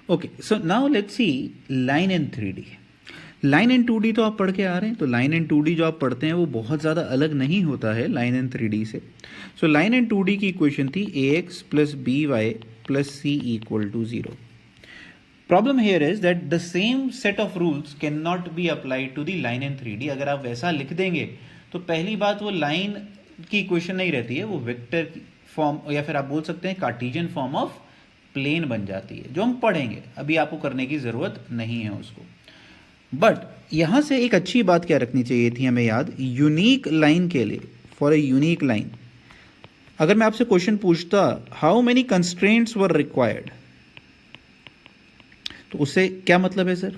Okay, so now let's see line in 3D। Line in 2D तो आप पढ़ के आ रहे हैं, तो लाइन इन 2D जो आप पढ़ते हैं वो बहुत ज़्यादा अलग नहीं होता है लाइन इन 3D से। सो लाइन इन 2D की इक्वेशन थी ax plus B Y plus C equal to 0। Problem here is that the same set of rules can not be applied to the line in 3D। अगर आप वैसा लिख देंगे तो पहली बात वो लाइन की इक्वेशन नहीं रहती है, वो वेक्टर फॉर्म या फिर आप बोल सकते हैं कार्टेशियन फॉर्म ऑफ प्लेन बन जाती है, जो हम पढ़ेंगे। अभी आपको करने की ज़रूरत नहीं है उसको। बट यहां से एक अच्छी बात क्या रखनी चाहिए थी हमें याद, यूनिक लाइन के लिए, फॉर ए यूनिक लाइन अगर मैं आपसे क्वेश्चन पूछता how many constraints were required, तो उससे क्या मतलब है सर?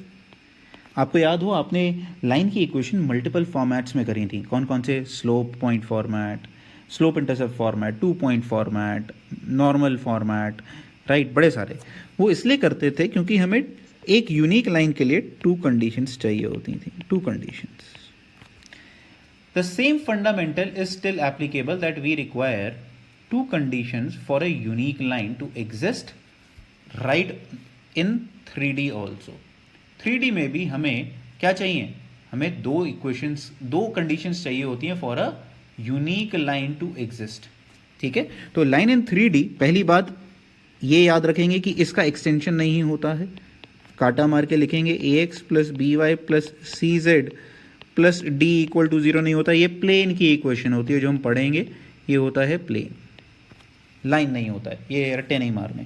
आपको याद हो आपने लाइन की इक्वेशन मल्टीपल फॉर्मेट्स में करी थी। कौन कौन से? Slope point format, slope intercept format, 2 point format, normal format, right, बड़े सारे। वो इसलिए करते थे क्योंकि हमें एक यूनिक लाइन के लिए 2 कंडीशंस चाहिए होती थी, 2 conditions. The same fundamental is still applicable that we require 2 conditions for a unique line to exist right in 3D also. 3D में भी हमें क्या चाहिए? हमें 2 इक्वेशंस, 2 कंडीशंस चाहिए होती हैं for a unique line to exist. ठीक है, तो लाइन इन 3D, पहली बात ये याद रखेंगे कि इसका एक्सटेंशन नहीं होता है, काटा मार के लिखेंगे ax plus B Y plus C Z plus D equal to 0 नहीं होता। ये प्लेन की इक्वेशन होती है, जो हम पढ़ेंगे ये होता है प्लेन, लाइन नहीं होता है, ये रट्टे नहीं मारने।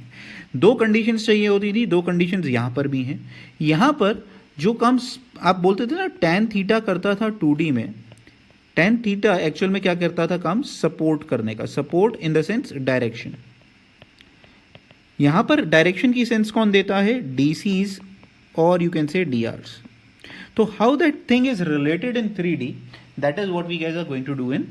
2 कंडीशंस चाहिए होती थी, 2 कंडीशंस यहां पर भी हैं। यहां पर जो कम्स आप बोलते थे ना tan थीटा करता था 2D में, tan थीटा एक्चुअल में क्या करता था काम? सपोर्ट करने का, support in the sense direction. यहां पर डायरेक्शन की सेंस कौन देता है? DCs और यू कैन से DRs। तो how that thing is related in 3D, that is what we guys are going to do in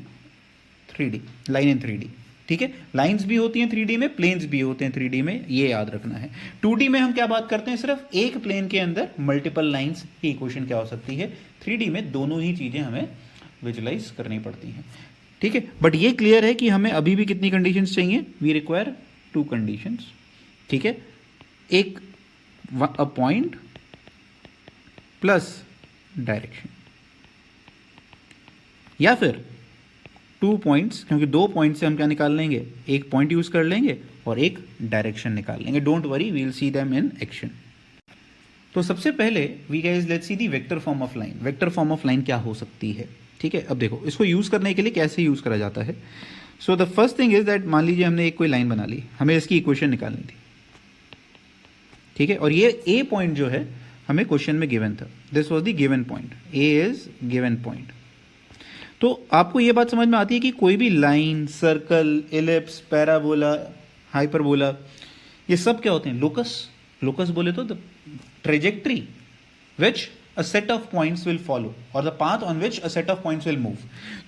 3D, line in 3D। ठीक है, लाइंस भी होती हैं 3D में, प्लेन्स भी होते हैं 3D में, ये याद रखना है। 2D में हम क्या बात करते हैं? सिर्फ एक प्लेन के अंदर मल्टीपल लाइंस की इक्वेशन क्या हो सकती है। 3D में दोनों ही चीजें हमें विजुलाइज करनी पड़ती हैं। ठीक है, बट ये क्लियर है कि हमें अभी भी कितनी कंडीशंस चाहिए? We require 2 conditions. ठीक है, एक अ पॉइंट प्लस डायरेक्शन, या फिर 2 पॉइंट्स, क्योंकि 2 पॉइंट से हम क्या निकाल लेंगे? एक पॉइंट यूज कर लेंगे और एक डायरेक्शन निकाल लेंगे। Don't worry, we will see them in action. तो सबसे पहले we guys let's see the vector form of line. Vector form of line क्या हो सकती है? ठीक है, अब देखो इसको यूज करने के लिए कैसे यूज करा जाता है। So the first thing is that, मान लीजिए हमने एक कोई लाइन बना ली, हमें इसकी इक्वेशन निकालनी थी। ठीक है, और ये ए पॉइंट जो है हमें क्वेश्चन में गिवन था, this was the given point, A is given point. तो आपको ये बात समझ में आती है कि कोई भी line, circle, ellipse, parabola, hyperbola, ये सब क्या होते हैं? लोकस। लोकस बोले तो the trajectory which a set of points will follow और the path on which a set of points will move.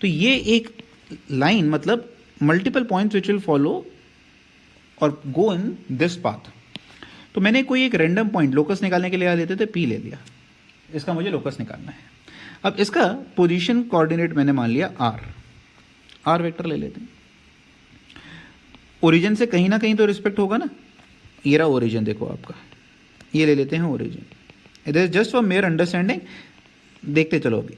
तो ये एक लाइन मतलब multiple points which will follow और गो इन दिस पाथ। तो मैंने कोई एक रैंडम पॉइंट लोकस निकालने के लिए लेते थे, पी ले लिया, इसका मुझे लोकस निकालना है। अब इसका पोजीशन कोऑर्डिनेट मैंने मान लिया आर वेक्टर ले लेते हैं। ओरिजिन से कहीं ना कहीं तो रिस्पेक्ट होगा ना, ये रहा ओरिजिन, देखो आपका, ये ले लेते हैं origin. It is just for mayor understanding, देखते चलो अभी।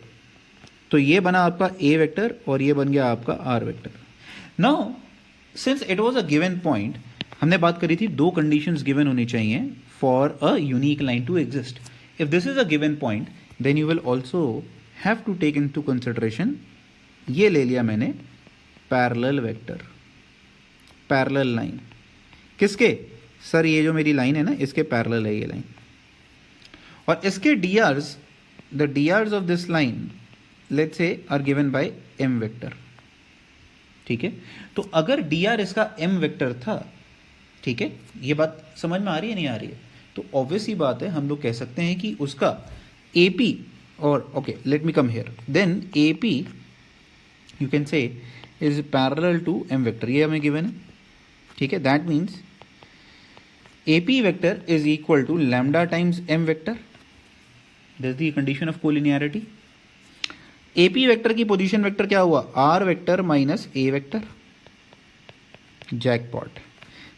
तो ये बना आपका ए वेक्टर और ये बन गया आपका R vector. Now since it was a given point, हमने बात करी थी 2 कंडीशंस गिवन होनी चाहिए for a unique line to exist. If this is a given point then you will also have to take into consideration, ये ले लिया मैंने पैरेलल वेक्टर, पैरेलल लाइन। किसके? सर ये जो मेरी लाइन है ना, इसके पैरेलल है ये लाइन, और इसके DRs, the DRs of this line let's say are given by M vector. ठीक है, तो अगर डीआर इसका एम वेक्टर था, ठीक है, ये बात समझ में आ रही है नहीं आ रही है? तो ऑब्वियस ही बात है, हम लोग कह सकते हैं कि उसका एपी, और okay let me come here, then AP you can say is parallel to M vector, ये हमें गिवन है। ठीक है, that means AP vector is equal to lambda times M vector, this the condition of collinearity. AP vector की position vector क्या हुआ? R vector minus A vector, jackpot.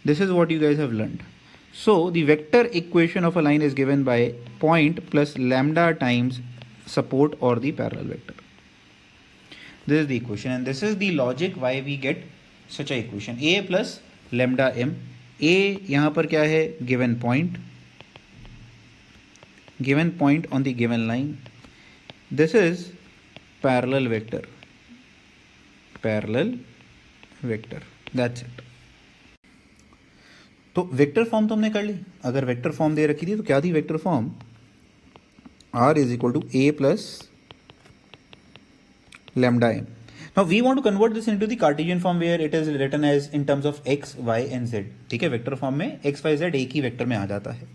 This is what you guys have learned. So the vector equation of a line is given by point plus lambda times support or the parallel vector. This is the equation and this is the logic why we get such a equation. A plus lambda m. A यहाँ पर क्या है? Given point on the given line. This is parallel vector. That's it. तो vector form तो हमने कर ली. अगर vector form दे रखी थी तो क्या थी vector form? R is equal to A plus lambda m. Now we want to convert this into the Cartesian form where it is written as in terms of x, y and z. ठीक है, vector form में x, y, z एक ही vector में आ जाता है.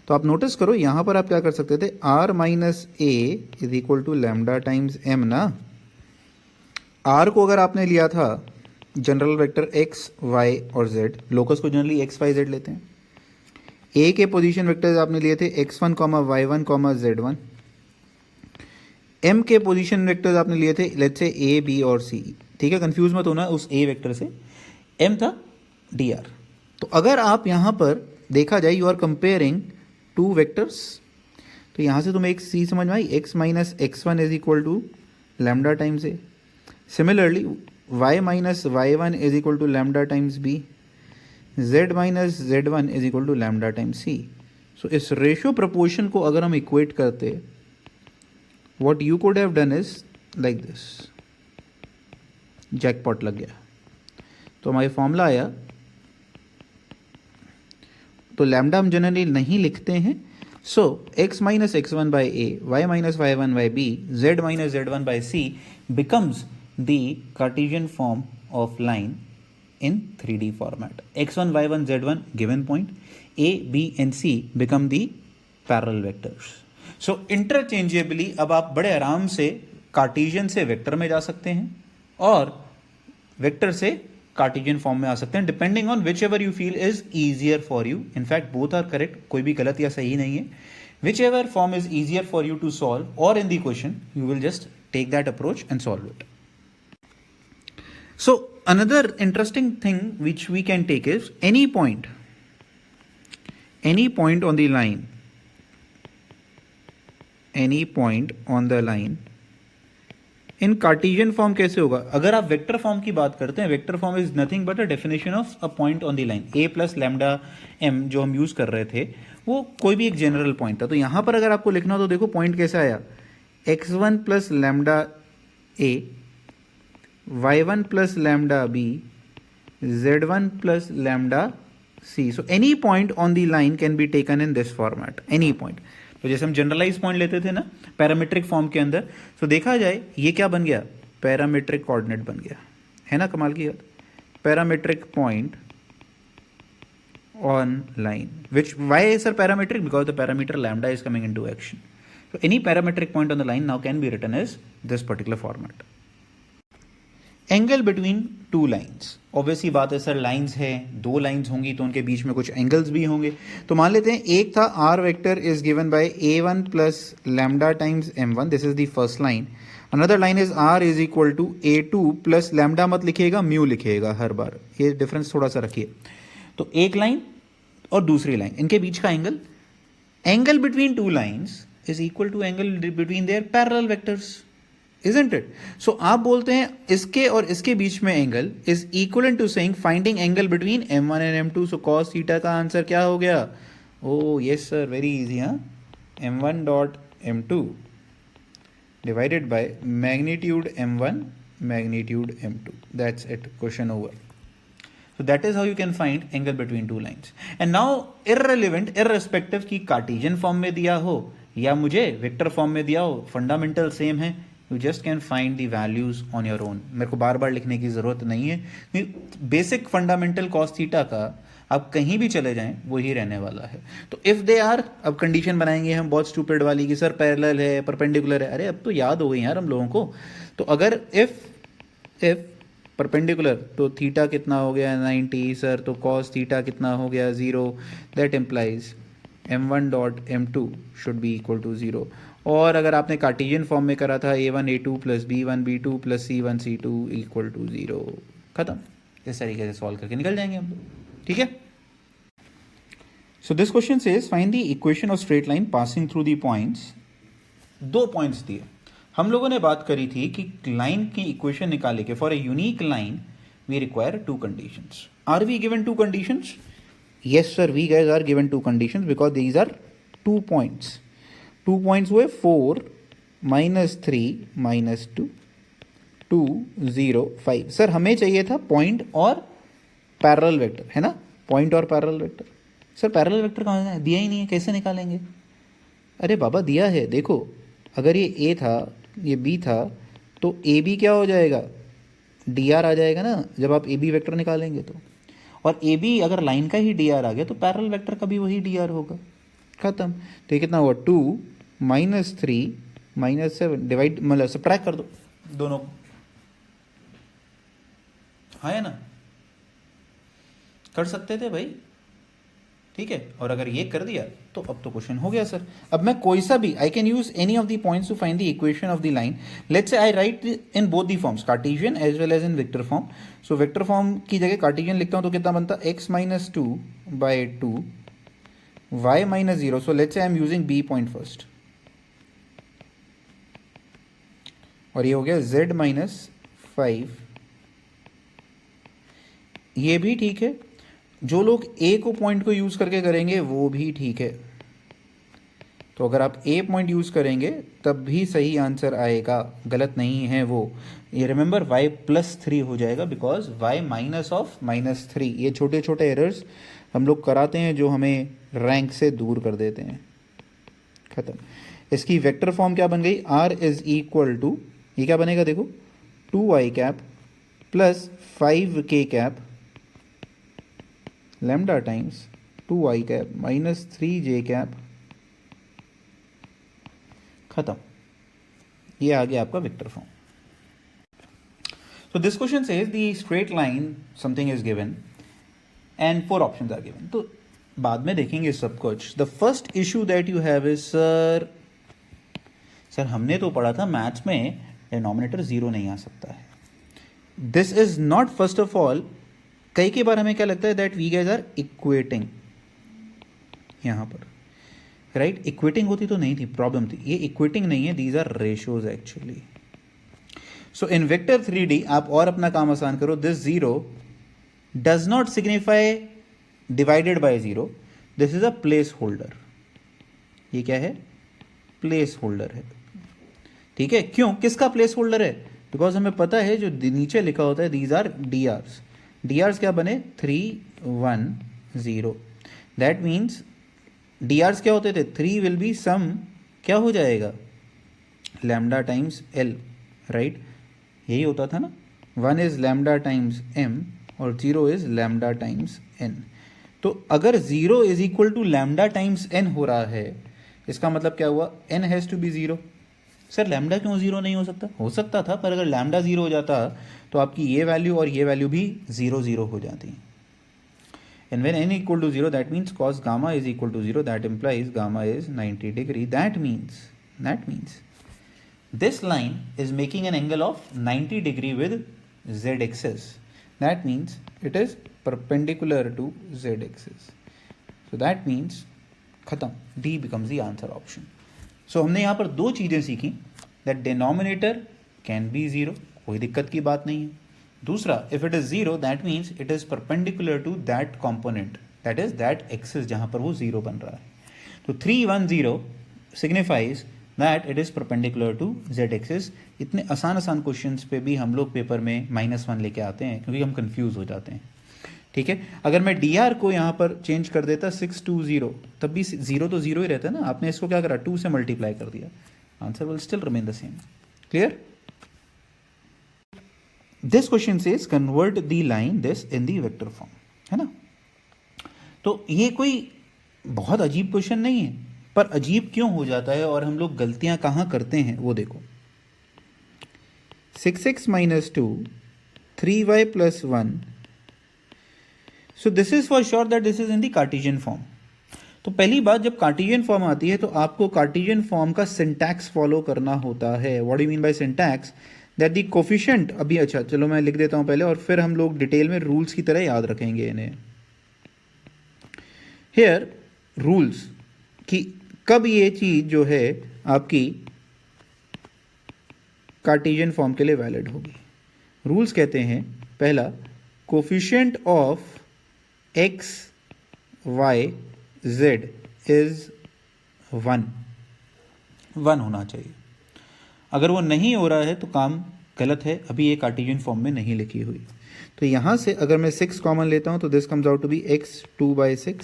तो आप notice करो यहाँ पर आप क्या कर सकते थे? R minus a is equal to lambda times m ना. R को अगर आपने लिया था जनरल वेक्टर x, y और z, लोकस को जनरली x, y, z लेते हैं. a के पोजीशन वेक्टर्स आपने लिए थे x1, y1, z1. m के पोजीशन वेक्टर्स आपने लिए थे लेट्स से a, b और c. ठीक है, कंफ्यूज मत होना उस a वेक्टर से. m था dr. तो अगर आप यहाँ पर देखा जाए you are comparing two vectors, तो यहाँ से तुम्हें एक c समझ में आई. x minus x1 is equal to lambda times a. Similarly y minus y1 is equal to lambda times b. z minus z1 is equal to lambda times c. So इस ratio proportion को अगर हम equate करते, what you could have done is like this. Jackpot लग गया. तो हमारी formula आया. तो लैम्डा हम जनरली नहीं लिखते हैं. सो x minus x1 by a, y minus y1 by b, z minus z1 by c becomes the Cartesian form of line in 3D format. x1, y1, z1 given point, a, b and c become the parallel vectors. So interchangeably अब आप बड़े आराम से Cartesian से vector में जा सकते हैं और वेक्टर से कार्टेशियन फॉर्म में आ सकते हैं, depending on whichever you feel is easier for you. In fact both are correct, कोई भी गलत या सही नहीं है. Whichever form is easier for you to solve और in the question you will just take that approach and solve it. So another interesting thing which we can take is any point on the line, in Cartesian form कैसे होगा? अगर आप vector form की बात करते हैं, vector form is nothing but a definition of a point on the line. a plus lambda m जो हम यूज कर रहे थे वो कोई भी एक जनरल पॉइंट था. तो यहां पर अगर आपको लिखना हो तो देखो पॉइंट कैसा आया? x1 plus lambda a, y1 plus lambda b, z1 plus lambda c. So any point on the line can be taken in this format. Any point. तो जैसे हम जनरलाइज पॉइंट लेते थे ना पैरामीट्रिक फॉर्म के अंदर, तो देखा जाए ये क्या बन गया? पैरामीट्रिक कोऑर्डिनेट बन गया है ना. कमाल की बात. Parametric point on line which why is sir parametric? Because the parameter lambda is coming into action. So any parametric point on the line now can be written as this particular format. Angle between two lines. Obviously बात है sir lines है, दो lines होंगी तो उनके बीच में कुछ angles भी होंगे. तो मान लेते हैं एक था r vector is given by a1 plus lambda times m1. This is the first line. Another line is r is equal to a2 plus lambda मत लिखिएगा, म्यू लिखिएगा हर बार. ये डिफरेंस थोड़ा सा रखिए. तो एक लाइन और दूसरी लाइन, इनके बीच का angle between two lines is equal to angle between their parallel vectors, isn't it? So आप बोलते हैं इसके और इसके बीच में angle is equivalent to saying finding angle between m1 and m2. So cos theta का आंसर क्या हो गया? Oh yes sir, very easy. m1 dot m2 divided by magnitude m1 magnitude m2. That's it, question over. So that is how you can find angle between two lines. And now irrespective की Cartesian form में दिया हो या मुझे vector form में दिया हो, fundamental same है. You just can find the values on your own. मेरे को बार बार लिखने की जरूरत नहीं है. बेसिक फंडामेंटल कॉस थीटा का आप कहीं भी चले जाएं वही रहने वाला है. तो इफ दे आर, अब कंडीशन बनाएंगे हम बहुत स्टूपिड वाली कि सर पैरेलल है, परपेंडिकुलर है. अरे अब तो याद हो गई यार हम लोगों को. तो अगर इफ परपेंडिकुलर तो थीटा कितना हो गया 90 सर, तो कॉस थीटा कितना हो गया 0. That implies m1 dot m2 should be equal to 0. और अगर आपने कार्टेशियन फॉर्म में करा था a1 a2 plus b1 b2 plus c1 c2 equal to 0. खत्म. इस तरीके से सॉल्व करके निकल जाएंगे हम लोग. ठीक है. So this question says find the equation of straight line passing through the points. 2 points दिए। हम लोगों ने बात करी थी कि लाइन की इक्वेशन निकाले के for a unique line we require 2 conditions. Are we given 2 conditions? Yes sir, we guys are given 2 conditions because these are 2 points. 2 points हुए 4 -3 -2 2 0 5। सर हमें चाहिए था पॉइंट और पैरेलल वेक्टर, है ना? पॉइंट और parallel vector. Sir parallel vector कहाँ है? दिया ही नहीं है, कैसे निकालेंगे? अरे बाबा दिया है, देखो अगर ये ए था ये बी था तो ए बी क्या हो जाएगा? डी आर आ जाएगा ना जब आप ए बी वेक्टर निकालेंगे तो। और ए बी अगर लाइन का ही डी आर आ गया तो पैरेलल वेक्टर का भी वही डी आर होगा। खत्म। तो ये कितना हुआ? 2 -3 -7 डिवाइड मतलब सब्ट्रैक्ट कर दो दोनों को। हाँ है ना? कर सकते थे भाई, ठीक है। और अगर ये कर दिया तो अब तो क्वेश्चन हो गया सर। अब मैं कोई सा भी I can use any of the points to find the equation of the line. Let's say I write in both the forms, Cartesian as well as in vector form. So vector form की जगह Cartesian लिखता हूं तो कितना बनता? x - 2/2 y - 0। So let's say I am using B point first, और ये हो गया z - 5। ये भी ठीक है। जो लोग ए को पॉइंट को यूज करके करेंगे वो भी ठीक है। तो अगर आप ए पॉइंट यूज करेंगे तब भी सही आंसर आएगा, गलत नहीं है वो। ये रिमेंबर y +3 हो जाएगा बिकॉज y -3। ये छोटे छोटे एरर्स हम लोग कराते हैं जो हमें रैंक से दूर कर देते हैं। खत्म। इसकी वेक्टर फॉर्म क्या बन गई? r = ये क्या बनेगा देखो, 2y cap plus 5k cap lambda times 2y cap minus 3j cap. खत्म। ये आ गया आपका vector form. So this question says the straight line something is given and 4 options are given. तो बाद में देखेंगे सब कुछ। The first issue that you have is sir हमने तो पढ़ा था मैथ्स में डिनोमिनेटर 0 नहीं आ सकता है। This is not, first of all कई बार हमें क्या लगता है that we guys are equating यहां पर, राइट? इक्वेटिंग होती तो नहीं थी, प्रॉब्लम थी। ये इक्वेटिंग नहीं है, these are ratios actually. So in vector 3D आप और अपना काम आसान करो। This 0 does not signify divided by 0, this is a place holder. ये क्या है? प्लेस होल्डर है, ठीक है। क्यों? किसका प्लेस होल्डर है? बिकॉज हमें पता है जो नीचे लिखा होता है these are D Rs. D Rs क्या बने? 3 1 0। दैट मीन्स डी आर्स क्या होते थे? 3 विल बी सम, क्या हो जाएगा? Lambda times L, right? यही होता था ना। 1 इज लैम्डा टाइम्स एम और 0 इज लैम्डा टाइम्स एन। तो अगर 0 is equal to lambda times N हो रहा है, इसका मतलब क्या हुआ? N has to be 0। Sir lambda क्यों 0 नहीं हो सकता? हो सकता था, पर अगर लैम्डा 0 हो जाता तो आपकी ये वैल्यू और ये वैल्यू भी 0 0 हो जाती। And when n equal to 0 that means cos gamma is equal to 0, that implies gamma is 90 degree. That means this line is making an angle of 90 degree with z axis. That means it is perpendicular to z axis. So that means खत्म, D becomes the answer option. So हमने यहाँ पर 2 चीज़ें सीखी, that denominator can be 0, कोई दिक्कत की बात नहीं है। दूसरा, if it is 0 that means it is perpendicular to that component, that is that axis जहाँ पर वो 0 बन रहा है। तो 3 1 0 signifies that it is perpendicular to z axis। इतने आसान क्वेश्चंस पे भी हम लोग पेपर में -1 लेके आते हैं क्योंकि हम कंफ्यूज हो जाते हैं, ठीक है। अगर मैं डी आर को यहाँ पर चेंज कर देता 6 2 0, तब भी 0 तो 0 ही रहता है ना। आपने इसको क्या करा? 2 से मल्टीप्लाई कर दिया, answer will still remain the same. Clear? This question says convert the line this in the vector form, है ना। तो ये कोई बहुत अजीब क्वेश्चन नहीं है, पर अजीब क्यों हो जाता है और हम लोग गलतियां कहाँ करते हैं वो देखो। 6x - 2 3y + 1। So this is for sure that this is in the Cartesian form. तो पहली बात, जब कार्टेशियन फॉर्म आती है तो आपको कार्टेशियन फॉर्म का सिंटैक्स फॉलो करना होता है। What do mean by syntax? That the coefficient, अभी अच्छा चलो मैं लिख देता हूं पहले और फिर हम लोग डिटेल में रूल्स की तरह याद रखेंगे इन्हें। हियर रूल्स कि कब ये चीज़ जो है आपकी कार्टेशियन फॉर्म के लिए वैलिड होगी। रूल्स कहते हैं, पहला, coefficient of X Y Z is 1 होना चाहिए। अगर वो नहीं हो रहा है तो काम गलत है, अभी ये कार्टेशियन फॉर्म में नहीं लिखी हुई। तो यहाँ से अगर मैं 6 कॉमन लेता हूँ तो this comes out to be x 2/6,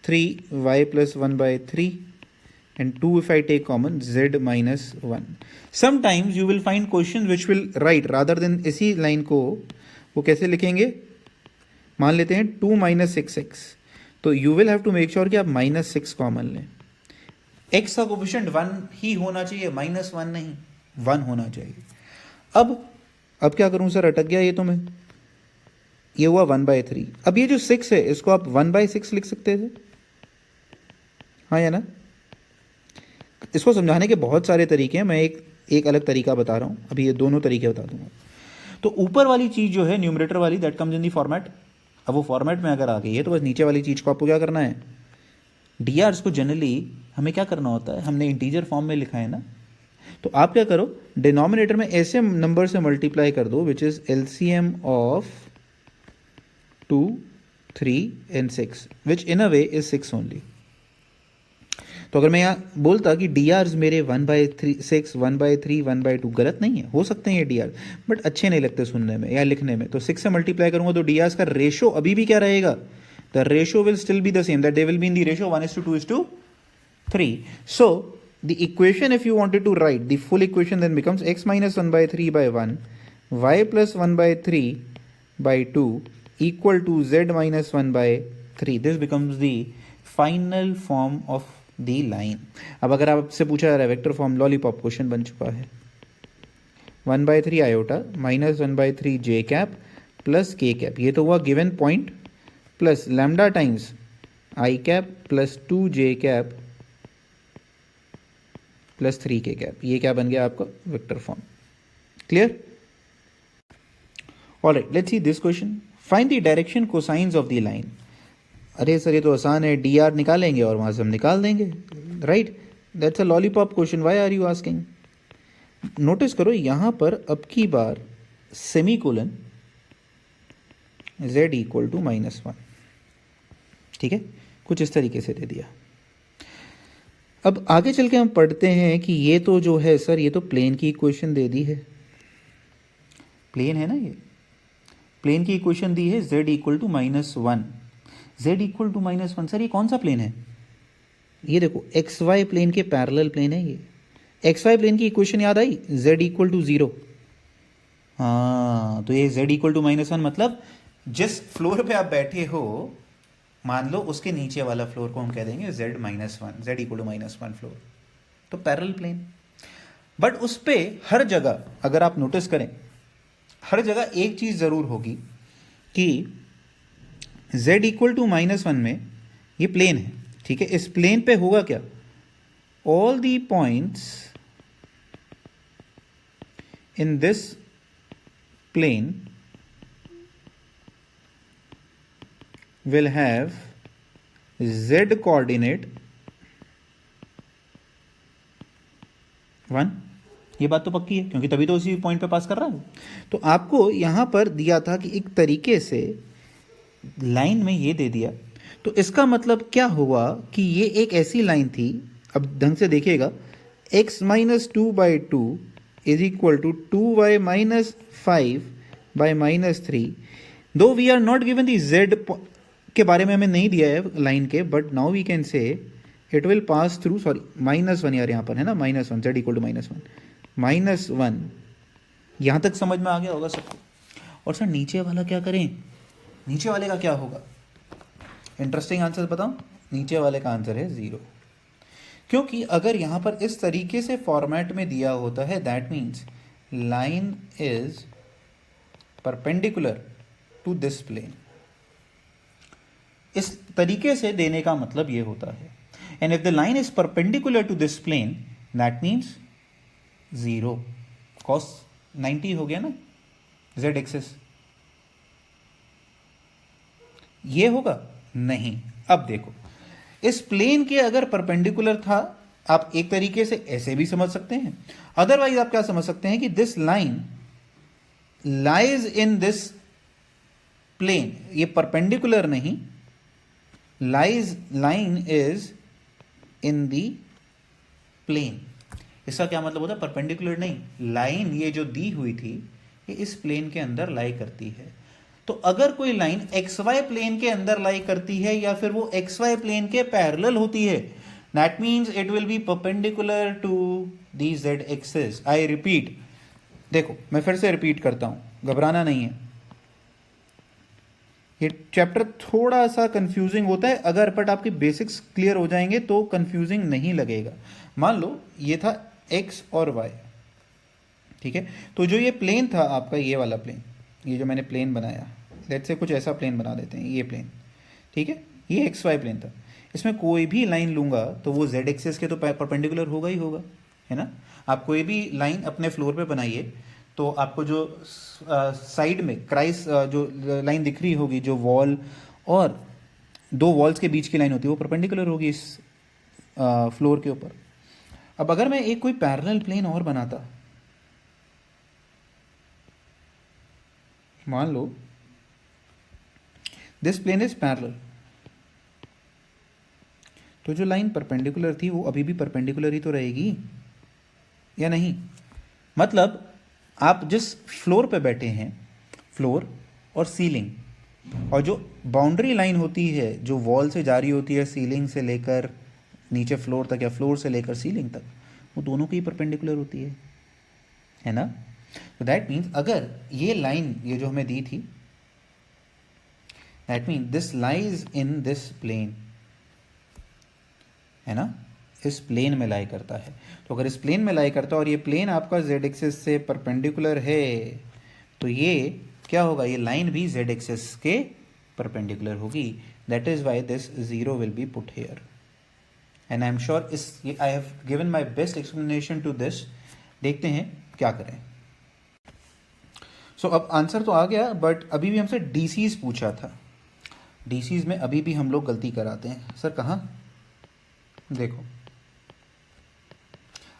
3y + 1/3 and 2 if I take common z - 1. Sometimes you will find questions which will write rather than इसी लाइन को वो कैसे लिखेंगे, मान लेते हैं 2 - 6x, तो you will have to make sure कि आप -6 कॉमन लें। x का कोफिशिएंट 1 ही होना चाहिए, -1 नहीं, 1 होना चाहिए। अब क्या करूं सर, अटक गया ये तो मैं, ये हुआ 1/3। अब ये जो 6 है इसको आप 1/6 लिख सकते थे, हाँ या ना। इसको समझाने के बहुत सारे तरीके हैं, मैं एक अलग तरीका बता रहा हूं, अभी ये दोनों तरीके बता दूंगा। तो ऊपर वाली चीज जो है न्यूमरेटर वाली, that comes in the format. अब वो फॉर्मेट में अगर आ गई है तो बस नीचे वाली चीज को आपको क्या करना है, डीआर्स को जनरली हमें क्या करना होता है, हमने इंटीजर फॉर्म में लिखा है ना, तो आप क्या करो, डिनोमिनेटर में ऐसे नंबर से मल्टीप्लाई कर दो which is LCM of 2, 3 and 6, which in a way is 6 only. तो अगर मैं यहाँ बोलता कि डी आर्स मेरे 1/6, 1/3, 1/2, गलत नहीं है, हो सकते हैं ये डी आर, बट अच्छे नहीं लगते सुनने में या लिखने में, तो 6 से मल्टीप्लाई करूंगा तो डी आर्स का रेशो अभी भी क्या रहेगा, the ratio will still be the same, that they will be in the ratio 1:2:3. So the equation, if you wanted to write the full equation, then becomes x minus 1/3/1 y plus 1/3/2 equal to z minus 1/3. This becomes the final form of the line. अब अगर आपसे पूछा जा रहा है vector form, lollipop question बन चुका है, 1/3 आयोटा माइनस 1/3 जे कैप प्लस के कैप, ये तो हुआ given point, plus lambda times I cap plus 2 J cap plus 3 के कैप, ये क्या बन गया आपका vector form. Clear? Alright, let's see this question, find the direction cosines of the line. अरे सर ये तो आसान है, डी आर निकालेंगे और वहां से हम निकाल देंगे, right, that's a lollipop question, why are you asking. Notice करो यहां पर अब की बार सेमीकोलन z इक्वल टू -1, ठीक है, कुछ इस तरीके से दे दिया। अब आगे चल के हम पढ़ते हैं कि ये तो जो है सर, ये तो प्लेन की इक्वेशन दे दी है, प्लेन है ना, ये प्लेन की इक्वेशन दी है z equal to -1, z equal to -1। Sir ये कौन सा प्लेन है, ये देखो एक्स वाई प्लेन के पैरेलल प्लेन है ये। एक्स वाई प्लेन की इक्वेशन याद आई, z इक्वल टू 0, हाँ, तो ये z इक्वल टू -1 मतलब जिस फ्लोर पे आप बैठे हो, मान लो उसके नीचे वाला फ्लोर को हम कह देंगे z -1, z equal to -1 floor, तो पैरेलल प्लेन। बट उस पे हर जगह अगर आप नोटिस करें, हर जगह एक चीज जरूर होगी कि z इक्वल टू -1 में ये प्लेन है, ठीक है, इस प्लेन पे होगा क्या, all the points in this plane will have z coordinate 1। ये बात तो पक्की है क्योंकि तभी तो उसी पॉइंट पे पास कर रहा है। तो आपको यहां पर दिया था कि एक तरीके से लाइन में ये दे दिया, तो इसका मतलब क्या हुआ कि ये एक ऐसी लाइन थी, अब ढंग से देखिएगा, x - 2/2 is equal to 2y - 5/-3। Though we are not given the z के बारे में हमें नहीं दिया है लाइन के, but now we can say it will pass through, sorry -1 यार यहाँ पर है ना, -1, z इक्वल टू -1, यहाँ तक समझ में आ गया होगा सबको। और सर नीचे वाला क्या करें, नीचे वाले का क्या होगा, इंटरेस्टिंग आंसर बताऊं, नीचे वाले का आंसर है 0, क्योंकि अगर यहाँ पर इस तरीके से फॉर्मेट में दिया होता है, that means line is perpendicular to this plane, इस तरीके से देने का मतलब ये होता है, and if the line is perpendicular to this plane that means 0, cos 90 हो गया ना z एक्सिस, ये होगा नहीं। अब देखो इस प्लेन के अगर परपेंडिकुलर था, आप एक तरीके से ऐसे भी समझ सकते हैं, अदरवाइज आप क्या समझ सकते हैं कि this line lies in this plane, ये परपेंडिकुलर नहीं, line is in the plane. इसका क्या मतलब होता है? परपेंडिकुलर नहीं, लाइन ये जो दी हुई थी ये इस प्लेन के अंदर लाई करती है। तो अगर कोई लाइन एक्स वाई प्लेन के अंदर लाई करती है या फिर वो एक्स वाई प्लेन के पैरेलल होती है, that means it will be perpendicular to the z axis. I repeat, देखो मैं फिर से रिपीट करता हूं, घबराना नहीं है। ये चैप्टर थोड़ा सा कंफ्यूजिंग होता है, अगर बट आपके बेसिक्स क्लियर हो जाएंगे तो कंफ्यूजिंग नहीं लगेगा। मान लो ये था एक्स और वाई, ठीक है, तो जो ये प्लेन था आपका, ये वाला प्लेन, ये जो मैंने प्लेन बनाया, लेट्स से कुछ ऐसा प्लेन बना देते हैं, ये प्लेन, ठीक है, ये एक्स वाई प्लेन था। इसमें कोई भी लाइन लूँगा तो वो जेड एक्सिस के तो परपेंडिकुलर होगा ही होगा, है ना। आप कोई भी लाइन अपने फ्लोर पे बनाइए तो आपको जो साइड में क्राइस जो लाइन दिख रही होगी, जो वॉल और दो वॉल्स के बीच की लाइन होती है, वो परपेंडिकुलर होगी इस फ्लोर के ऊपर। अब अगर मैं एक कोई पैरेलल प्लेन और बनाता, मान लो दिस प्लेन इज पैरेलल, तो जो लाइन परपेंडिकुलर थी वो अभी भी परपेंडिकुलर ही तो रहेगी या नहीं। मतलब आप जिस फ्लोर पे बैठे हैं, फ्लोर और सीलिंग, और जो बाउंड्री लाइन होती है जो वॉल से जारी होती है सीलिंग से लेकर नीचे फ्लोर तक या फ्लोर से लेकर सीलिंग तक, वो दोनों की परपेंडिकुलर होती है ना। तो दैट मीन्स अगर ये लाइन, ये जो हमें दी थी, that mean this lies in this plane, है ना, इस प्लेन में लाई करता है। तो अगर इस प्लेन में लाई करता है और ये प्लेन आपका जेड एक्सिस से परपेंडिकुलर है, तो ये क्या होगा, ये लाइन भी जेड एक्सिस के परपेंडिकुलर होगी। That is why this zero will be put here, and I am sure is I have given my best explanation to this. देखते हैं क्या करें। सो अब आंसर तो आ गया, बट अभी भी हमसे डीसीज पूछा था। डीसीज में अभी भी हम लोग गलती कराते हैं। सर कहाँ? देखो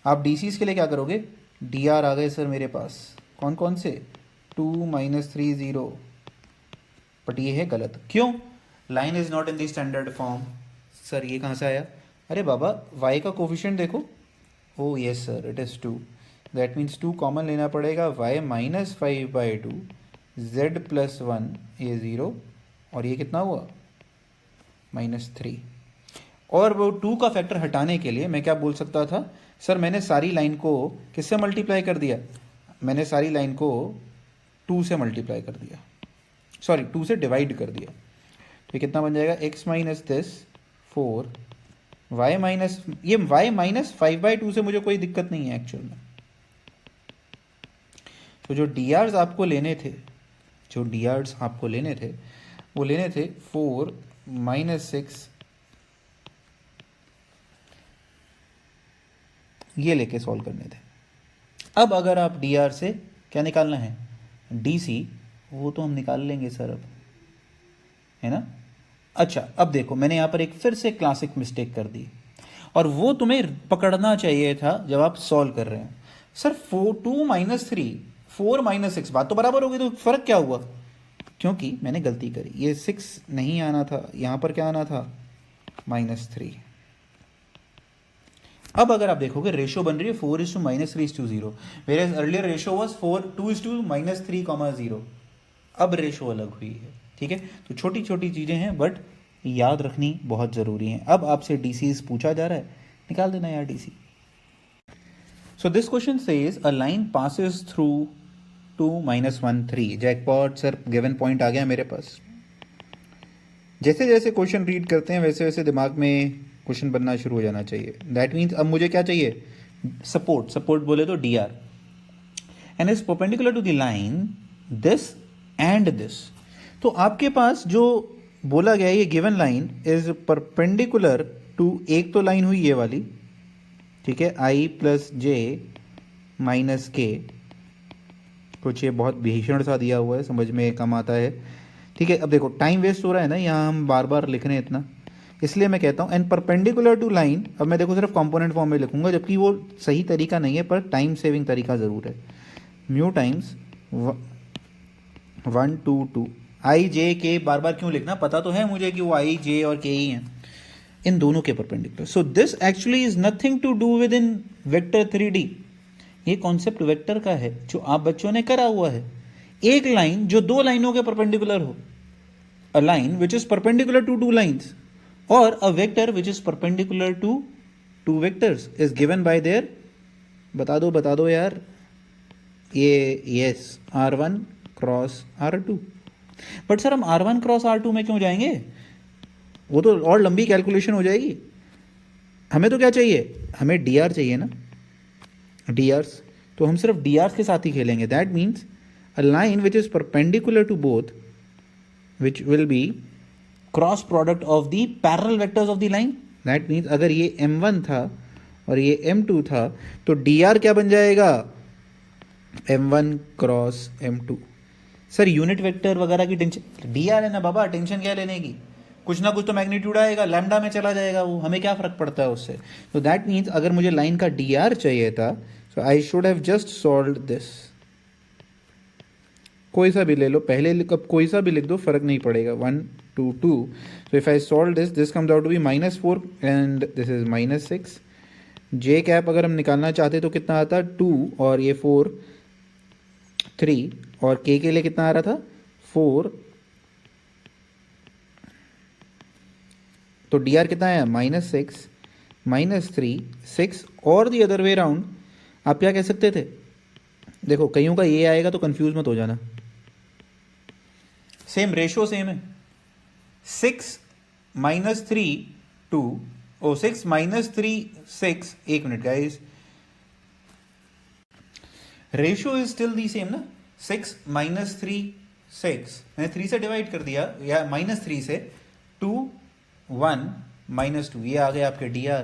आप डीसीज के लिए क्या करोगे, डी आर आ गए सर मेरे पास, कौन कौन से, 2 - 3 0, बट ये है गलत। क्यों? Line is not in the standard form. Sir ये कहाँ से आया? अरे बाबा y का कोफिशिएंट देखो, ओ yes sir it is 2, that means 2 common लेना पड़ेगा, y -5/2 z+1, ये 0, और ये कितना हुआ -3। और वो 2 का फैक्टर हटाने के लिए मैं क्या बोल सकता था, सर मैंने सारी लाइन को किससे मल्टीप्लाई कर दिया, मैंने सारी लाइन को 2 से मल्टीप्लाई कर दिया, सॉरी 2 से डिवाइड कर दिया। तो ये कितना बन जाएगा, x minus this 4, y minus, ये y -5/2 से मुझे कोई दिक्कत नहीं है एक्चुअल में। तो जो डी आर्स आपको लेने थे, जो डी आर्स आपको लेने थे वो लेने थे 4 - 6, ये लेके सॉल्व करने थे। अब अगर आप डी आर से क्या निकालना है, डी सी, वो तो हम निकाल लेंगे सर अब, है ना। अच्छा अब देखो मैंने यहाँ पर एक फिर से क्लासिक मिस्टेक कर दी, और वो तुम्हें पकड़ना चाहिए था जब आप सॉल्व कर रहे हैं। सर 2 - 3, 4 - 6, बात तो बराबर होगी, तो फर्क क्या हुआ? क्योंकि मैंने गलती करी, ये 6 नहीं आना था, यहाँ पर क्या आना था, -3। अब अगर आप देखोगे रेशो बन रही है 4:-3:0, whereas earlier ratio was 2:-3, अब रेशो अलग हुई है, ठीक है। तो छोटी छोटी चीज़ें हैं बट याद रखनी बहुत ज़रूरी है। अब आपसे डीसीज पूछा जा रहा है, निकाल देना यार DC. So this question says a line passes through 2 - 1 3, jackpot sir, given point आ गया मेरे पास। जैसे जैसे क्वेश्चन रीड करते हैं वैसे वैसे दिमाग में क्वेश्चन बनना शुरू हो जाना चाहिए। दैट मीन्स अब मुझे क्या चाहिए, सपोर्ट बोले तो D R, and is perpendicular to the line this and this. तो आपके पास जो बोला गया ये given line is perpendicular to, एक तो लाइन हुई ये वाली, ठीक है, i + j - k, कुछ ये बहुत भीषण सा दिया हुआ है, समझ में कम आता है, ठीक है। अब देखो टाइम वेस्ट हो रहा है ना, यहाँ हम बार बार लिख रहे हैं इतना, इसलिए मैं कहता हूँ एंड परपेंडिकुलर टू लाइन, अब मैं देखो सिर्फ कंपोनेंट फॉर्म में लिखूंगा, जबकि वो सही तरीका नहीं है पर टाइम सेविंग तरीका ज़रूर है। म्यू टाइम्स 1 2 2 आई जे के, बार बार क्यों लिखना, पता तो है मुझे कि वो आई जे और के ही हैं, इन दोनों के perpendicular. So this actually is nothing to do with in vector 3D। ये कॉन्सेप्ट वेक्टर का है जो आप बच्चों ने करा हुआ है। एक लाइन जो दो लाइनों के परपेंडिकुलर हो, a line which is perpendicular to two lines, और a vector which is perpendicular to two vectors is given by their, बता दो यार, ये yes R1 cross R2। But sir हम R1 क्रॉस R2 में क्यों जाएंगे, वो तो और लंबी कैलकुलेशन हो जाएगी। हमें तो क्या चाहिए, हमें dr चाहिए ना, drs, तो हम सिर्फ drs के साथ ही खेलेंगे। That means a line which is perpendicular to both, which will be cross product of the parallel vectors of the line. That means अगर ये m1 था और ये m2 था तो dr क्या बन जाएगा, m1 cross m2। Sir unit vector वगैरह की टेंशन, dr है ना बाबा, टेंशन क्या लेने की, कुछ ना कुछ तो मैग्नीट्यूड आएगा, लैम्डा में चला जाएगा वो, हमें क्या फ़र्क पड़ता है उससे। तो दैट मीन्स अगर मुझे लाइन का dr चाहिए था, so I should have just solve this. कोई सा भी ले लो, पहले अब कोई सा भी लिख दो, फर्क नहीं पड़ेगा। 1 2 2, so if I solve this, this comes out to be -4 and this is -6। J cap अगर हम निकालना चाहते तो कितना आता, 2 और ये 4 3, और के लिए कितना आ रहा था 4, तो डी आर कितना है -6 -3 6, और दी अदर वे राउंड आप क्या कह सकते थे, देखो कईयों का ये आएगा तो कंफ्यूज मत हो जाना, सेम रेशो सेम है, 6 -3 2, ओ 6 -3 6, एक minute guys, ratio is still the same ना, 6 -3 6, मैंने 3 से डिवाइड कर दिया या -3 से, 2 1 -2, ये आ गया आपके डी आर।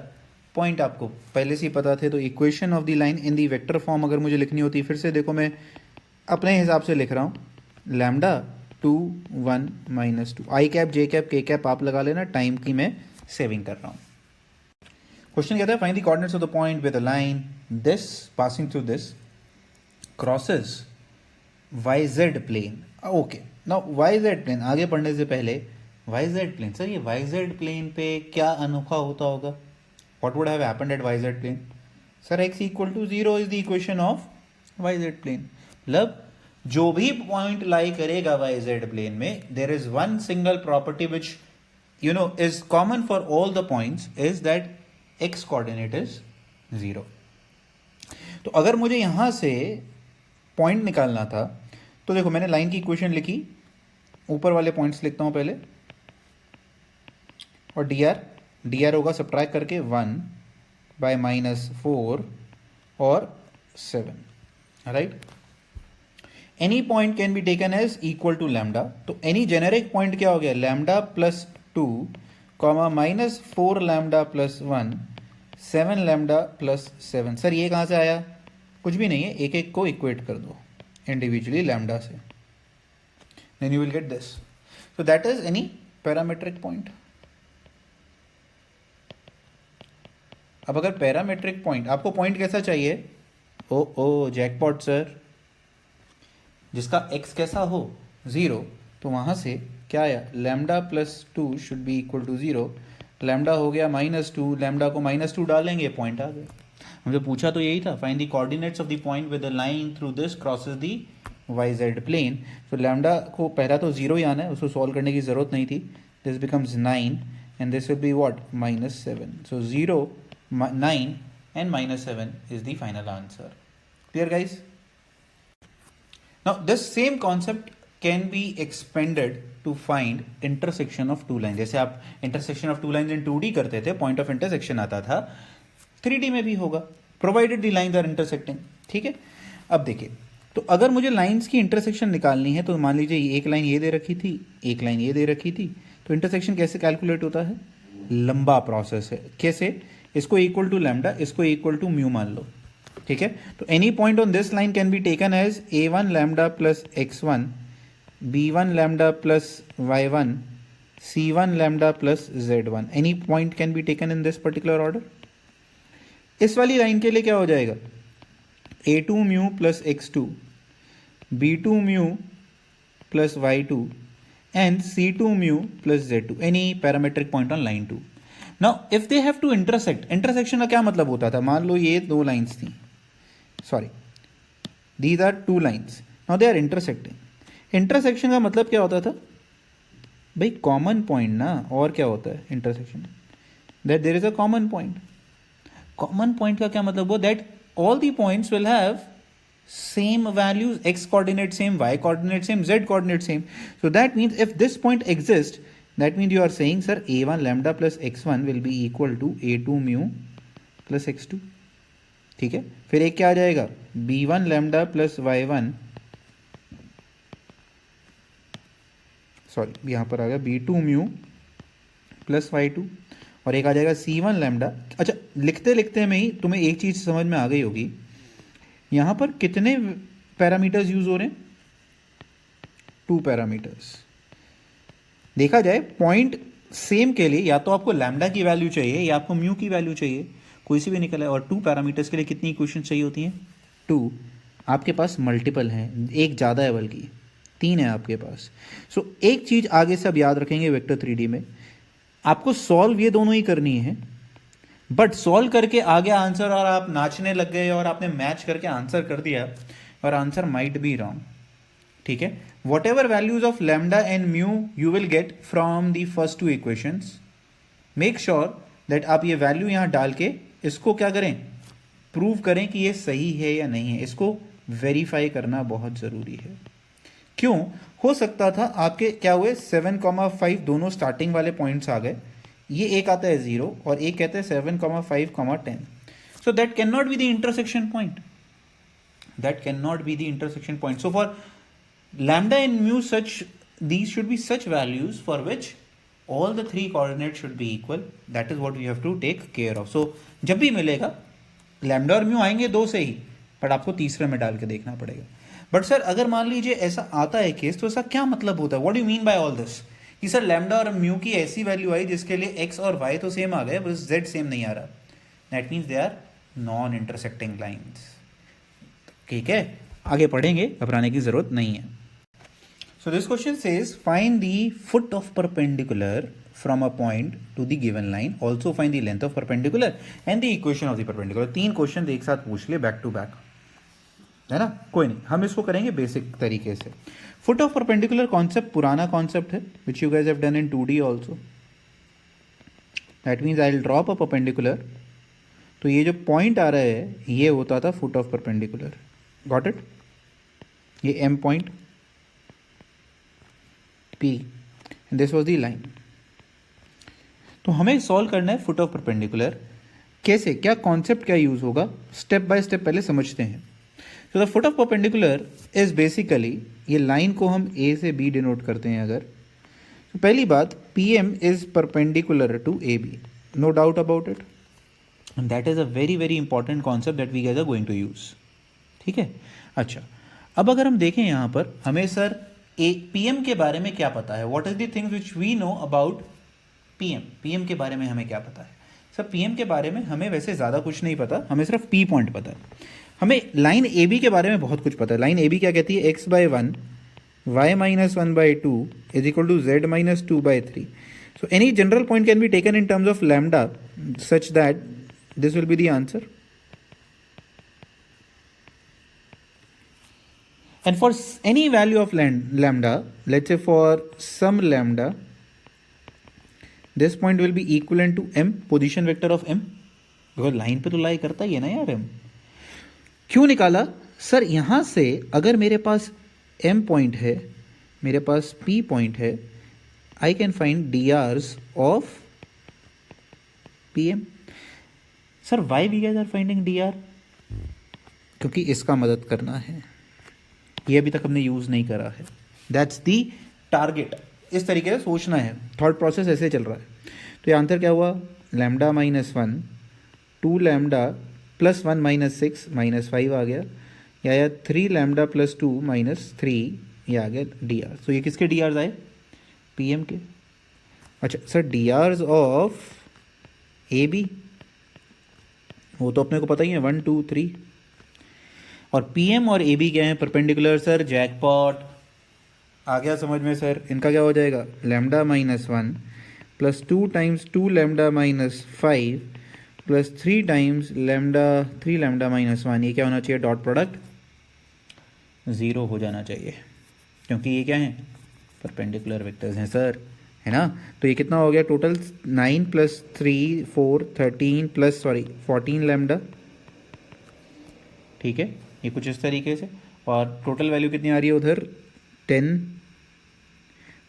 पॉइंट आपको पहले से ही पता थे, तो equation of the line in the vector form अगर मुझे लिखनी होती, फिर से देखो मैं अपने हिसाब से लिख रहा हूँ, लैम्डा 2 1 -2, आई कैप जे कैप के कैप आप लगा लेना, टाइम की मैं सेविंग कर रहा हूँ। क्वेश्चन कहता है find the coordinates of the point with a line this passing through this crosses YZ plane. Okay, now YZ plane, आगे पढ़ने से पहले YZ प्लेन, सर ये YZ प्लेन पे क्या अनोखा होता होगा, what would have happened at YZ plane. Sir x equal to 0 is the equation of YZ plane, मतलब जो भी पॉइंट लाई करेगा YZ प्लेन में, there is one single property which you know is common for all the points, is that x coordinate is 0। तो अगर मुझे यहां से पॉइंट निकालना था, तो देखो मैंने लाइन की इक्वेशन लिखी, ऊपर वाले पॉइंट्स लिखता हूं पहले, और डी आर होगा सब्ट्रैक्ट करके 1 बाय -4 और 7, right. Any point can be taken as equal to lambda, तो एनी जेनेरिक पॉइंट क्या हो गया, लैम्डा +2 -4 लैम्डा +1 7 लैम्डा +7। सर ये कहाँ से आया, कुछ भी नहीं है, एक एक को इक्वेट कर दो इंडिविजुअली लैम्डा से, then you will get this. So that is any parametric point. अब अगर पैरामेट्रिक पॉइंट, आपको पॉइंट कैसा चाहिए, ओ जैकपॉट सर, जिसका x कैसा हो 0, तो वहां से क्या आया, lambda +2 should be equal to 0, lambda हो गया -2, लैम्डा को -2 डालेंगे, पॉइंट आ गया। हमसे पूछा तो यही था, find the coordinates of the point with the line through this crosses the YZ plane. तो लैम्डा को पहला तो 0 ही आना है, उसको सॉल्व करने की जरूरत नहीं थी, this becomes 9 and this will be what -7, so 0 9 and -7 is the final answer. Clear guys? Now this same concept can be expanded to find intersection of two line. जैसे आप intersection of two line in 2D करते थे, point of intersection आता था, 3D में भी होगा, provided the lines are intersecting. ठीक है, अब देखिए, तो अगर मुझे लाइंस की इंटरसेक्शन निकालनी है, तो मान लीजिए एक लाइन ये दे रखी थी, एक लाइन ये दे रखी थी, तो इंटरसेक्शन कैसे कैलकुलेट होता है, लंबा प्रोसेस है। कैसे, इसको इक्वल टू लैम्डा, इसको इक्वल टू म्यू मान लो। ठीक है, तो any point on this line can be taken as a1 lambda plus x1, b1 lambda plus y1, C1 lambda plus Z1. Any point can be taken in this particular order. इस वाली line के लिए क्या हो जाएगा, A2 mu plus X2, B2 mu plus Y2 and C2 mu plus Z2. Any parametric point on line 2. Now if they have to intersect, intersection का क्या मतलब होता था, मान लो ये दो लाइन्स थी, sorry these are two lines, now they are intersecting. Intersection का मतलब क्या होता था भाई, कॉमन पॉइंट ना, और क्या होता है intersection, that there is a common point. Common point का क्या मतलब हो, that all the points will have same values, x coordinate same, y coordinate same, z coordinate same. So that means if this point exists, that means you are saying sir a1 lambda plus x1 will be equal to a2 mu plus x2. ठीक है, फिर एक क्या आ जाएगा, b1 lambda plus y1, sorry यहाँ पर आ गया b2 mu plus y2, और एक आ जाएगा c1 लैम्डा. अच्छा, लिखते लिखते में ही तुम्हें एक चीज़ समझ में आ गई होगी, यहाँ पर कितने पैरामीटर्स यूज हो रहे हैं, 2 पैरामीटर्स. देखा जाए पॉइंट सेम के लिए या तो आपको लैम्डा की वैल्यू चाहिए या आपको म्यू की वैल्यू चाहिए, कोई सी भी निकल है. और 2 पैरामीटर्स के लिए कितनी इक्वेशन चाहिए होती हैं, 2. आपके पास मल्टीपल हैं, एक ज़्यादा है बल्कि 3 है आपके पास. सो एक चीज़ आगे से अब याद रखेंगे वेक्टर 3D में, आपको सॉल्व ये दोनों ही करनी है, बट सॉल्व करके आ गया आंसर और आप नाचने लग गए और आपने मैच करके आंसर कर दिया और आंसर माइट बी रॉन्ग. ठीक है, what ever values of lambda and mu you will get from the first 2 equations, make sure that आप ये वैल्यू यहाँ डाल के इसको क्या करें, प्रूव करें कि ये सही है या नहीं है. इसको वेरीफाई करना बहुत ज़रूरी है. क्यों, हो सकता था आपके क्या हुए 7,5 दोनों स्टार्टिंग वाले पॉइंट्स आ गए, ये एक आता है 0 और एक कहता है 7,5, 10. So that can not be the intersection point, that can not be the intersection point. So for lambda and mu such, these should be such values for which all the 3 coordinates should be equal. That is what we have to take care of. So जब भी मिलेगा lambda और mu आएंगे 2 से ही, but आपको तीसरे में डाल के देखना पड़ेगा. बट सर अगर मान लीजिए ऐसा आता है केस, तो ऐसा क्या मतलब होता है, what do you mean by all this, कि सर लैम्डा और म्यू की ऐसी वैल्यू आई जिसके लिए एक्स और वाई तो सेम आ गए बस जेड सेम नहीं आ रहा, that means they are non intersecting lines. ठीक है, आगे पढ़ेंगे, घबराने की जरूरत नहीं है. So this question says find the foot of perpendicular from a point to the given line, also find the length of perpendicular and the equation of the perpendicular. 3 question एक साथ पूछ लिए बैक टू बैक, है ना, कोई नहीं, हम इसको करेंगे बेसिक तरीके से. फुट ऑफ परपेंडिकुलर कॉन्सेप्ट पुराना कॉन्सेप्ट है, which you guys have done in 2D also. That means I will drop a perpendicular, तो ये जो पॉइंट आ रहा है ये होता था foot of perpendicular. Got it, ये M point P and this was the line. तो हमें सॉल्व करना है फुट ऑफ परपेंडिकुलर. कैसे, क्या कॉन्सेप्ट क्या यूज होगा, स्टेप बाय स्टेप पहले समझते हैं. तो the foot of perpendicular is basically, ये लाइन को हम ए से बी डिनोट करते हैं अगर, तो पहली बात P M is perpendicular to A B, no doubt about it, and that is a very very important concept that we guys are going to use. ठीक है, अच्छा अब अगर हम देखें यहाँ पर, हमें सर ए पी एम के बारे में क्या पता है, what is the things which we know about P M. P M के बारे में हमें क्या पता है सर, पी एम के बारे में हमें वैसे ज़्यादा कुछ नहीं पता, हमें सिर्फ पी पॉइंट पता है. हमें लाइन ए बी के बारे में बहुत कुछ पता है. लाइन ए बी क्या कहती है, x/1 y-1/2 is equal to z-2/3. So any general point can be taken in terms of lambda such that this will be the answer. And for any value of lambda, let's say for some lambda, this point will be equivalent to m, position vector of m, because line पे तो लाई करता ही है ना यार m. क्यों निकाला sir, यहां से अगर मेरे पास m पॉइंट है, मेरे पास p पॉइंट है, I can find drs of pm. Sir why we guys are finding dr, क्योंकि इसका मदद करना है, ये अभी तक हमने यूज नहीं करा है. दैट्स दी टारगेट, इस तरीके से सोचना है, थॉट प्रोसेस ऐसे चल रहा है. तो ये आंसर क्या हुआ, λ-1 2 लैम्डा प्लस 1 -6 -5 आ गया, या 3 लैम्डा प्लस 2 -3 ये आ गया डी आर. तो ये किसके डी आर आए, पी एम के. अच्छा sir, D Rs of A B, वो तो अपने को पता ही है, 1 2 3। और पी एम और ए बी क्या है? Perpendicular sir, jackpot. आ गया समझ में सर? इनका क्या हो जाएगा? Lambda minus 1 plus 2 times 2 lambda minus 5 plus 3 times lambda 3 lambda minus 1। ये क्या होना चाहिए? डॉट प्रोडक्ट 0 हो जाना चाहिए, क्योंकि ये क्या है? परपेंडिकुलर वेक्टर्स हैं सर, है ना? तो ये कितना हो गया टोटल? 9 प्लस 3 4 13 प्लस 14 लैम्डा, ठीक है, ये कुछ इस तरीके से। और टोटल वैल्यू कितनी आ रही है उधर? 10,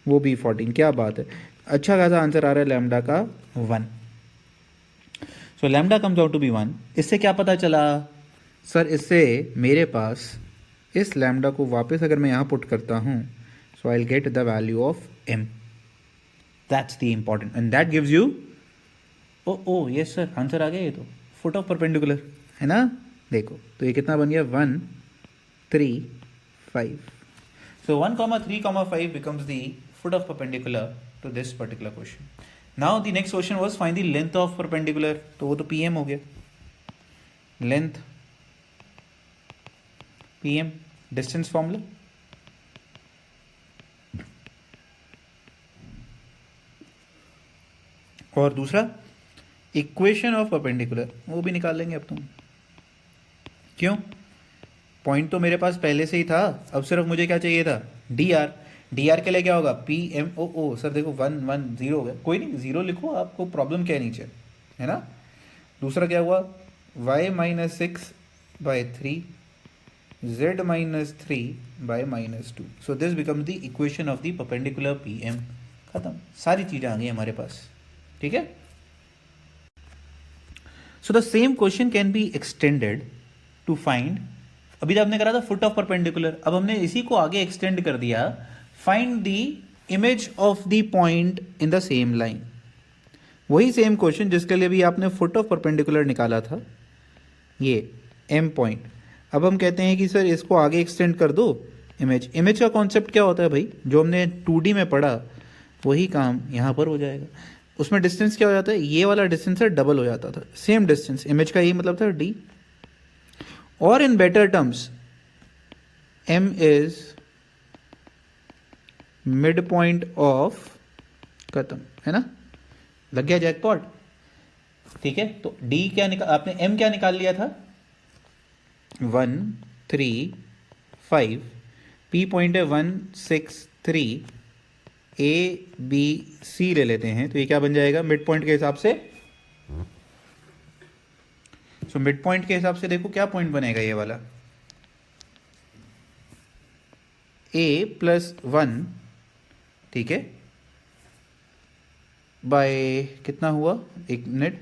वो भी 14। क्या बात है, अच्छा खासा आंसर आ रहा है लैम्डा का 1। So lambda comes out to be 1। इससे क्या पता चला सर? इससे मेरे पास इस लैम्डा को वापस अगर मैं यहाँ पुट करता हूँ, so I will get the value of m। That's the important, and that gives you, oh yes sir, answer आ गया। ये तो फुट ऑफ परपेंडिकुलर है ना? देखो तो ये कितना बन गया? 1 3 5। So 1 comma 3 comma 5 becomes the foot of perpendicular to this particular question. Now the next question was find the length of perpendicular. तो वो तो PM हो गया, length PM, distance formula। और दूसरा इक्वेशन ऑफ परपेंडिकुलर, वो भी निकाल लेंगे अब तुम। क्यों? पॉइंट तो मेरे पास पहले से ही था, अब सिर्फ मुझे क्या चाहिए था? D R. डी आर के लिए क्या होगा? पी एम ओ सर देखो 1 1 0 हो गया, कोई नहीं 0 लिखो, आपको प्रॉब्लम क्या है नीचे, है ना? दूसरा क्या हुआ? y minus 6/3 z minus 3/-2। So this become the equation of the perpendicular P M. खत्म, सारी चीज़ें आ गई हमारे पास, ठीक है? So the same question can be extended to find, अभी तो आपने करा था फुट ऑफ परपेंडिकुलर, अब हमने इसी को आगे एक्सटेंड कर दिया, find the image of the point in the same line. वही सेम क्वेश्चन जिसके लिए भी आपने फुट ऑफ परपेंडिकुलर निकाला था, ये एम पॉइंट। अब हम कहते हैं कि सर इसको आगे एक्सटेंड कर दो इमेज। इमेज का कॉन्सेप्ट क्या होता है भाई? जो हमने 2D में पढ़ा वही काम यहाँ पर हो जाएगा। उसमें डिस्टेंस क्या हो जाता है? ये वाला डिस्टेंस है डबल हो जाता था, सेम डिस्टेंस। इमेज का यही मतलब था डी। और in better terms m is mid point of, खत्म, है ना? लग गया जैकपॉट, ठीक है? तो d क्या निकाल, आपने m क्या निकाल लिया था? 1 3 5। p पॉइंट है 1 6 3। a b c ले लेते हैं, तो ये क्या बन जाएगा मिड पॉइंट के हिसाब से? सो मिड पॉइंट के हिसाब से देखो क्या पॉइंट बनेगा ये वाला? a प्लस 1, ठीक है, बाय कितना हुआ? एक minute.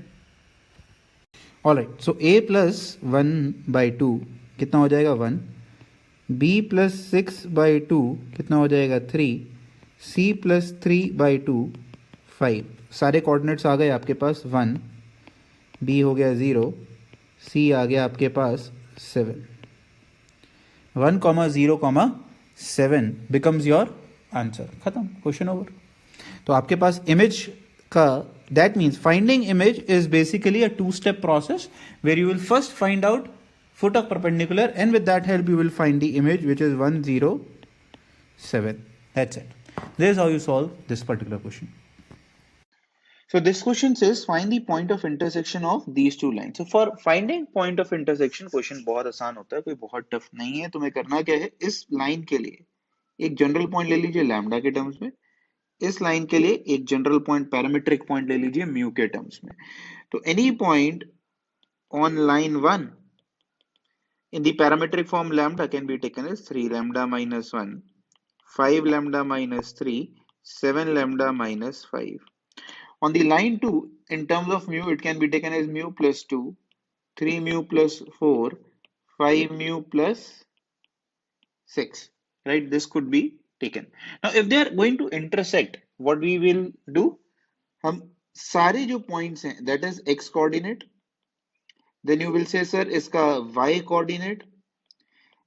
Alright, so a plus 1/2 कितना हो जाएगा? 1। b प्लस 6/2 कितना हो जाएगा? 3। c plus 3/2 5। सारे कोऑर्डिनेट्स आ गए आपके पास। 1, b हो गया 0, c आ गया आपके पास 7। 1, 0, 7 बिकम्स योर आंसर। खत्म, क्वेश्चन ओवर। तो आपके पास इमेज का, that means finding image is basically a 2-step process where you will first find out foot of perpendicular, and with that help you will find the image, which is 1 0 7. That's it. This is how you solve this particular question. So this question says find the point of intersection of these two lines. So for finding point of intersection, question बहुत आसान होता है, कोई बहुत tough नहीं है। तुम्हें करना क्या है? इस लाइन के लिए एक जनरल पॉइंट ले लीजिए लैम्डा के टर्म्स में, इस लाइन के लिए एक जनरल पॉइंट पैरामीट्रिक पॉइंट ले लीजिए म्यू के टर्म्स में। तो any point on line 1 in the parametric form lambda can be taken as 3 lambda minus 1, 5 lambda minus 3, 7 lambda minus 5. On the line 2, in terms of mu, it can be taken as mu plus 2, 3 mu plus 4, 5 mu plus 6. Right? This could be taken. Now, if they are going to intersect, what we will do? हम सारे जो points हैं, that is x coordinate, then you will say sir इसका y coordinate,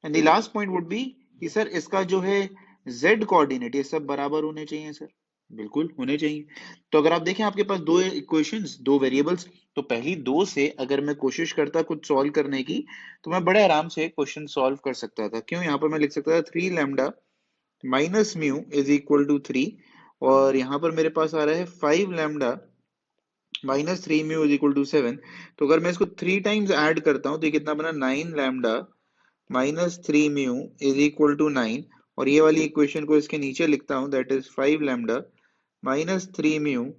and the last point would be कि sir इसका जो है z coordinate, ये सब बराबर होने चाहिए सर, बिल्कुल होने चाहिए। तो अगर आप देखें आपके पास दो इक्वेशंस, दो वेरिएबल्स, तो पहली दो से अगर मैं कोशिश करता कुछ सॉल्व करने की, तो मैं बड़े आराम से क्वेश्चन सॉल्व कर सकता था। क्यों? यहाँ पर मैं लिख सकता था 3 lambda minus mu is equal to 3, और यहाँ पर मेरे पास आ रहा है 5 lambda minus 3 mu is equal to 7। तो अगर मैं इसको 3 टाइम्स ऐड करता हूँ तो ये कितना बना, 9 lambda minus 3 mu is equal to 9। और ये वाली इक्वेशन को इसके नीचे लिखता हूँ, that is 5 lambda minus 3 mu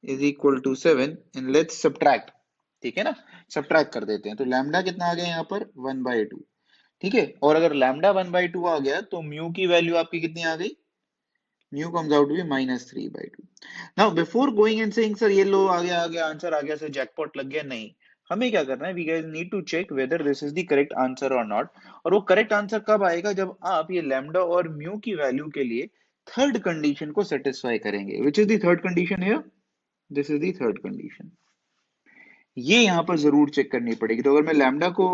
is equal to 7, and let's subtract. ठीक है ना, सब्ट्रैक्ट कर देते हैं। तो लैम्डा कितना आ गया यहाँ पर, 1/2। ठीक है, और अगर लैम्डा 1/2 आ गया तो म्यू की वैल्यू आपकी कितनी आ गई, mu comes out to be -3/2। Now before going and saying sir ये लो आ गया आंसर आ गया सर, जैकपॉट लग गया, नहीं। हमें क्या करना है, we guys need to check whether this is the correct answer और नॉट। और वो करेक्ट आंसर कब आएगा, जब आप ये लैम्डा और म्यू की वैल्यू के लिए थर्ड कंडीशन को सेटिस्फाई करेंगे। Which is the third condition here, this is the third condition. ये यहाँ पर जरूर चेक करनी पड़ेगी। तो अगर मैं लैम्डा को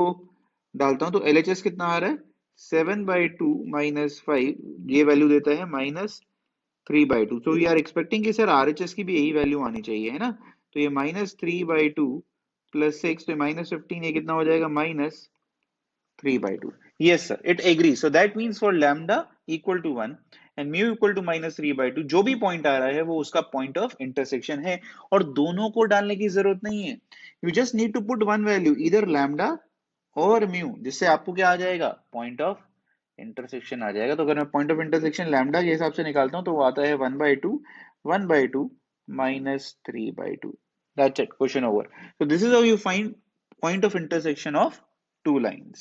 डालता हूं तो एलएचएस कितना आ रहा है, 7/2 माइनस 5, ये वैल्यू देता है -3/2। तो वी आर एक्सपेक्टिंग कि सर आरएचएस की भी यही वैल्यू आनी चाहिए, है ना। तो ये -3/2 प्लस 6, तो -15, ये कितना हो जाएगा, -3/2। Yes sir, it agrees. So that means for lambda equal to 1 and mu equal to -3/2, जो भी पॉइंट आ रहा है वो उसका पॉइंट ऑफ इंटरसेक्शन है। और दोनों को डालने की जरूरत नहीं है, you just need to put one value, इधर लैम्डा और म्यू, जिससे आपको क्या आ जाएगा, पॉइंट ऑफ इंटरसेक्शन आ जाएगा। तो अगर मैं पॉइंट ऑफ इंटरसेक्शन लैम्डा के हिसाब से निकालता हूँ तो वो आता है 1/2 -3/2। That's it, question over. So this is how you find point of intersection of two lines.